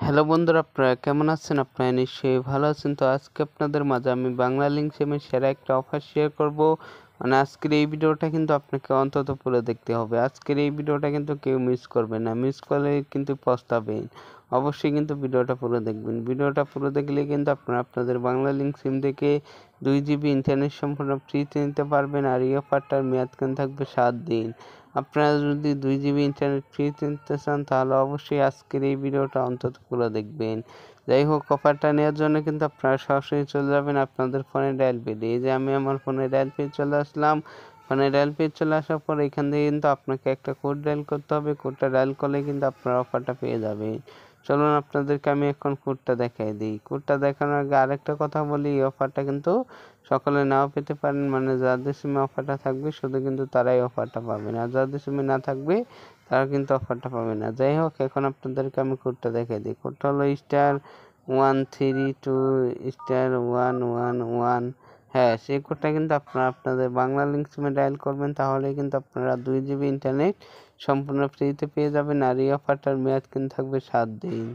Hello বন্ধুরা, আপনারা কেমন আছেন? আপনারা নিশ্চয়ই ভালো আছেন। তো আজকে আপনাদের মাঝে আমি বাংলা লিঙ্ক সিমের সেরা একটা অফার শেয়ার করব। আজকের এই ভিডিওটা কিন্তু আপনাকে অন্তত পুরো দেখতে হবে। আজকের এই ভিডিওটা কিন্তু কেউ মিস করবে না, মিস করলে কিন্তু পস্তাবেন। অবশ্যই কিন্তু ভিডিওটা পুরো দেখবেন। ভিডিওটা পুরো দেখলে কিন্তু আপনারা আপনাদের বাংলা লিঙ্ক সিম থেকে 2 GB ইন্টারনেট সম্পূর্ণ ফ্রিতে নিতে পারবেন। আর এই অফারটার মেয়াদ কিন্তু থাকবে 7 দিন। আপনারা যদি 2 GB ইন্টারনেট ফ্রিতে নিতে চান তাহলে অবশ্যই আজকের এই ভিডিওটা অন্তত পুরো দেখবেন। যাই হোক, অফারটা নেওয়ার জন্য কিন্তু আপনারা সরাসরি চলে যাবেন আপনাদের ফোনে ডায়াল পেজে। এই যে আমি আমার ফোনে ডায়াল পেজ চলে আসলাম। ফোনে ডায়াল পেজ চলে আসার পর এখান থেকে কিন্তু আপনাকে একটা কোড ডায়াল করতে হবে। কোডটা ডায়াল করলে কিন্তু আপনারা অফারটা পেয়ে যাবেন। চলুন আপনাদেরকে আমি এখন কোডটা দেখাই দিই। কোডটা দেখানোর আগে আরেকটা কথা বলি, এই অফারটা কিন্তু সকলে নাও পেতে পারেন। যাদের সিমে অফারটা থাকবে শুধু কিন্তু তারাই অফারটা পাবেন, আর যাদের সিমে না থাকবে তারা কিন্তু অফারটা পাবে না। যাই হোক, এখন আপনাদেরকে আমি কোডটা দেখাই দিই। কোডটা হলো *132*111। হ্যাঁ, সেই কোডটা কিন্তু আপনারা আপনাদের বাংলা লিঙ্ক সিমে ডায়াল করবেন, তাহলে কিন্তু আপনারা 2 GB ইন্টারনেট সম্পূর্ণ ফ্রিতে পেয়ে যাবেন। আর এই অফারটার মেয়াদ কিন্তু থাকবে 7 দিন।